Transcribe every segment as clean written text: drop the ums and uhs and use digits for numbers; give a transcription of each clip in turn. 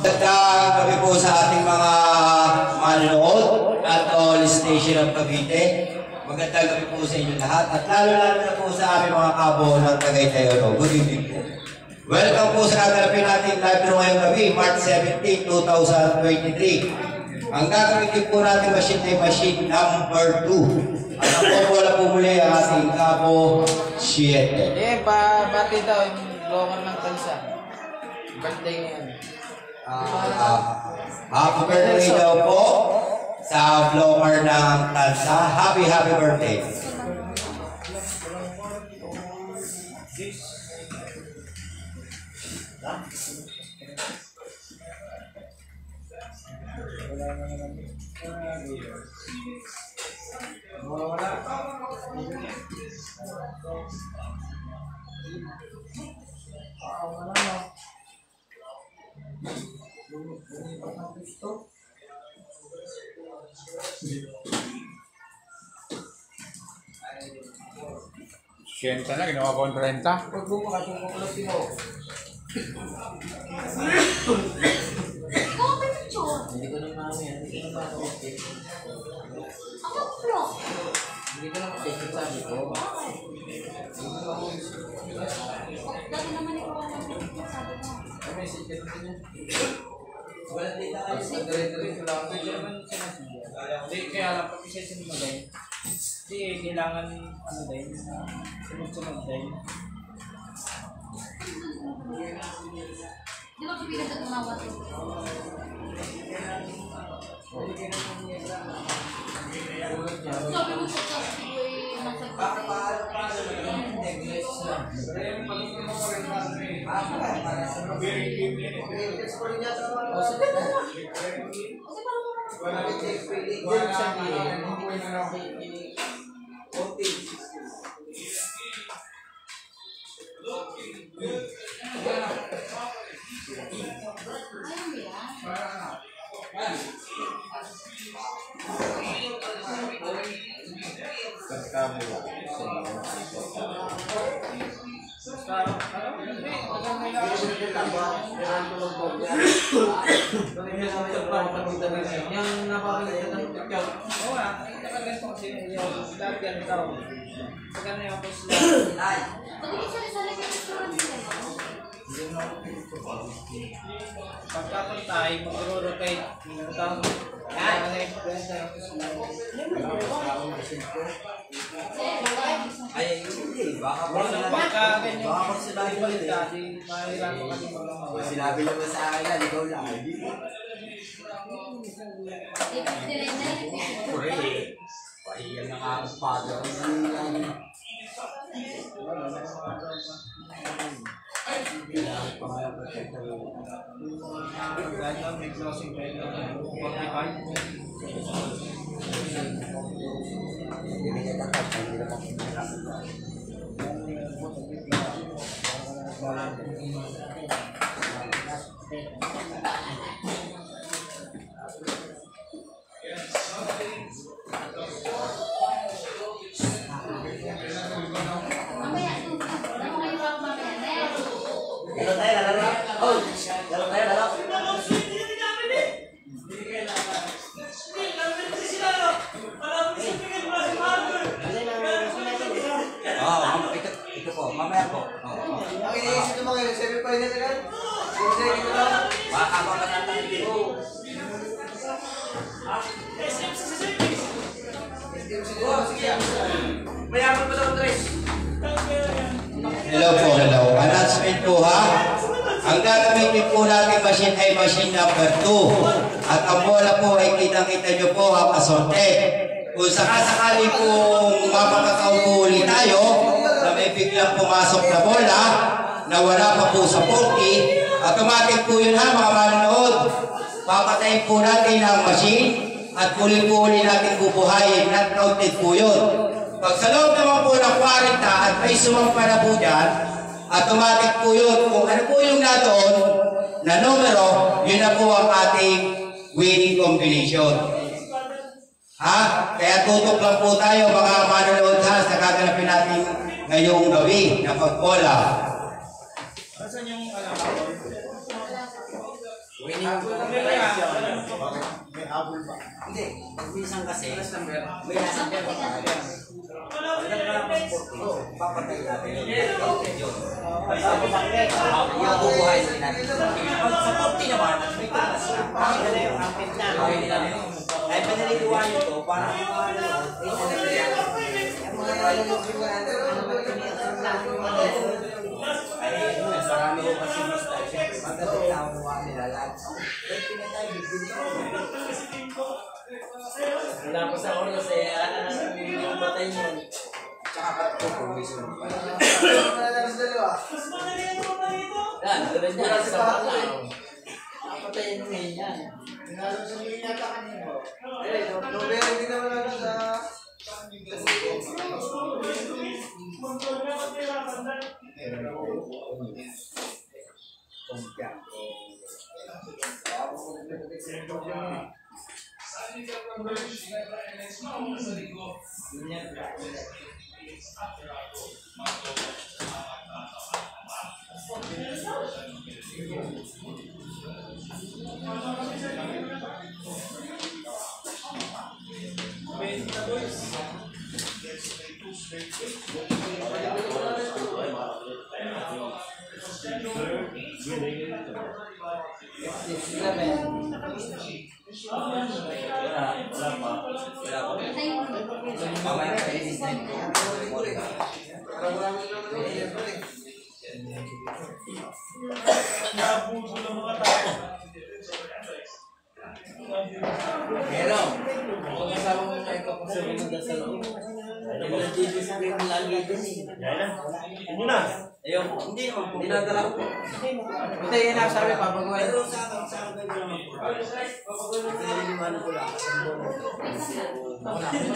Magandang gabi po sa ating mga manonood at all station of Cavite. Magandang gabi po sa inyo lahat at lalo-lalo na po sa aming mga kabo ng Tagaytay. Good evening po. Welcome po sa kaganapin natin live na ngayong gabi, March 17, 2023. Ang gagawin din po natin machine ay machine number 2. At ang wala po muli ang ating kabo 7. Bati daw yung blower ng tansa. Birthday ngayon. Happy birthday daw po sa blower ng tansa. Happy birthday. Siyenta na, ginawa ko ang 30. Huwag mo makatungkong mo. Ikaw ba yung chon? Hindi ko nang mami yan. Hindi ko nang mami. Ako pro. Hindi ko nang mami. Sabi ko. Dati naman ikaw ang sabi mo. Ay, message ka natin yan. Wala data kayo. Pag-direct ko lang. Pwede naman sinasabihan. Hindi, kaya lang pag isa-isa mo din. Hindi, kailangan ano din. Sunod-sunod din. Di ba kapilan sa tumawa to? Sabi mo sa taas ko ay nasa yang napakalitan ng picture. Oo nga, nakaganto kasi yung lahat yan tao. Pagkano yung post lang. Pag-ibig sali-sali ka restaurant Pagkapantay, mag-rotate. Ay, hindi. Baka po sila sinabi naman sa akin na ikaw lang. Pahiyan na kakaspada. May closing time na 'Hello po, hello. Announcement po ha. Ang gagamitin po natin machine ay machine number 2. At ang bola po ay kitang-kita nyo po ha, pasorte. Kung sakasakali pong mapakakaupo ulit tayo na may biglang pumasok na bola na wala pa po sa 40, automatic po yun ha mga manonood. Papatayin po natin ang machine at muli po ulit natin bubuhayin. Not counted po yun. Pag sa loob naman po ng 40 at may sumampa na po dyan, automatic po yun. Kung ano po yung nadoon na numero, yun na po ang ating winning combination. Ha? Kaya tutok lang po tayo mga manonood ha sa gaganapin natin ngayong gabi na pagbola. Saan yung Winning ang may habol ba? Hindi. Minsan kasi, may nasa pera pa. Papatay natin. Yung bubuhay natin. Sa 40 naman, may talas na. Pakita na yung ampit na. Ay, panaliliwan ito, parang yung mga marami ko kasi mista. Siyempre, magandang tao nawa nila lahat. Wala po sa oras eh, yung batay mo. Tsaka pag-commission pa. Yan, doon niya. Sa pala. Patayin mo ngayon yan. Nalusamin yata kanino. Nobel, hindi naman lang sa... Pero, kung kasama mo na ikaw kung sabi mo sa loob, nag-TV sa akin lagi din eh. Hindi na. Ayun, hindi naman po. Dinadala ko. Ito yung nakasabi, papagawa. Pero sa akin ko naman po. Pinalilimanan ko lang. Malakas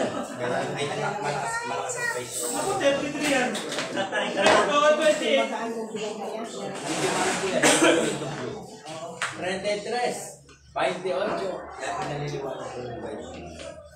ang face. Ako, 33 yan. Tatay ka. Ako, 28. Frente 3. 28. Kaya pinalilimanan ko lang. 14.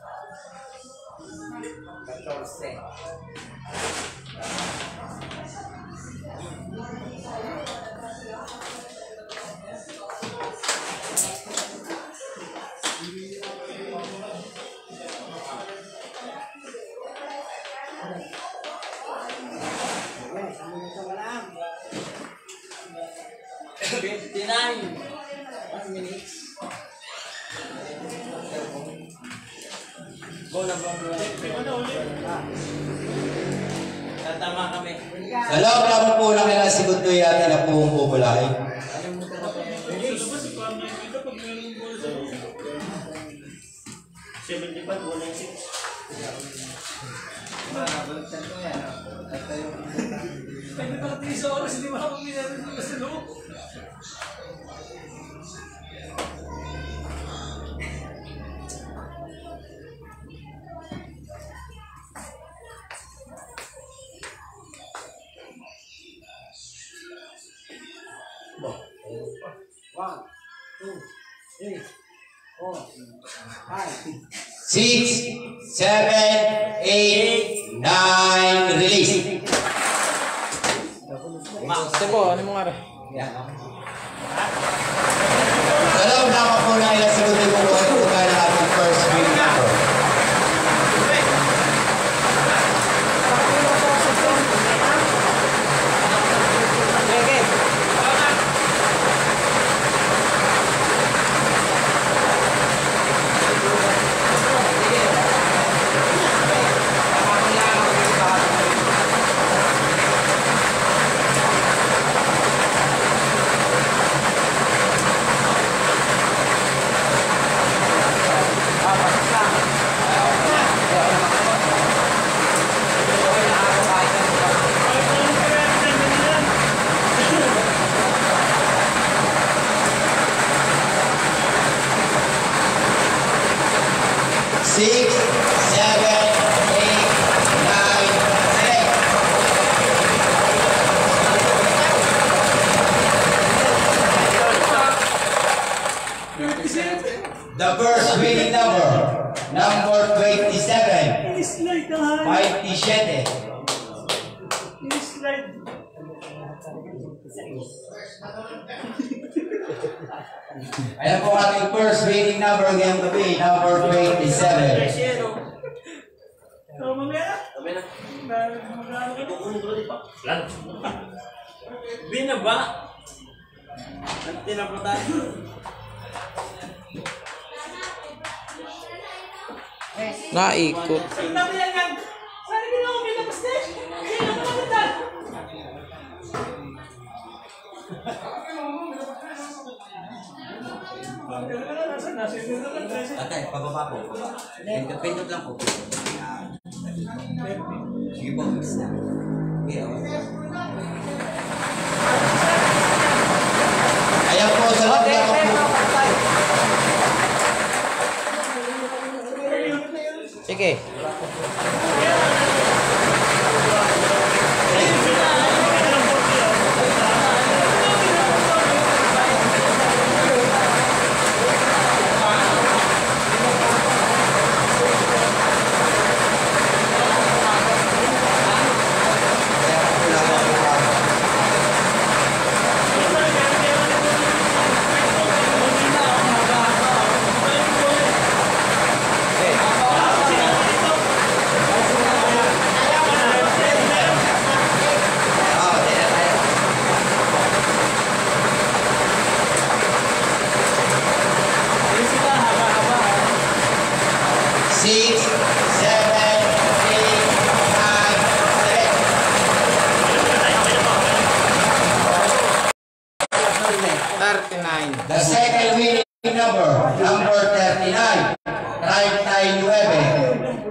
Tatama kami. Sa loob naman po lang nila si Gutoy at na po ang pupulahin. One, two, three, 4, 5. 6, 7, 8, 9, release. Sebo, ano mo nga rin? Sa loob naman po lang nila si Gutoy kung ano po tayo ng ating first winning number. The first winning number, number 27, 27. Slide. Ayan po ating first winning number ngayong gabi, number 27. So, mamaya Kami na. magkano ka? Kukunin ko ulit pa. Lalo. Binaba. Ang tinaputan. Naikot. Ang dami yan yan. Sana ginawa ko pinabas na eh. Hindi na kumaganda. Atay, pababa po. Pindot lang po. Sige po. Okay, Ayan po sa mga Sige. The second winning number, number 39, 39.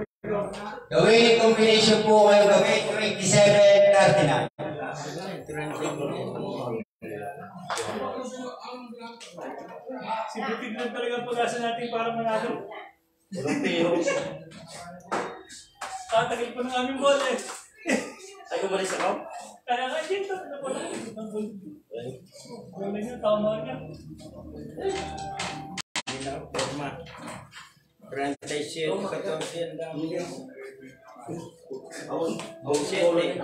The winning combination po ngayong gabi, 27-39. Sibutig lang talaga ang pag-asa natin para manalo. Tatagil pa ng aming bola eh. Ay, umalis ako? Kaya nga dito, ano po lang. Bola niya, tama niya. Hindi na ako, forma. 37, 14, ang dami. Bullshit eh.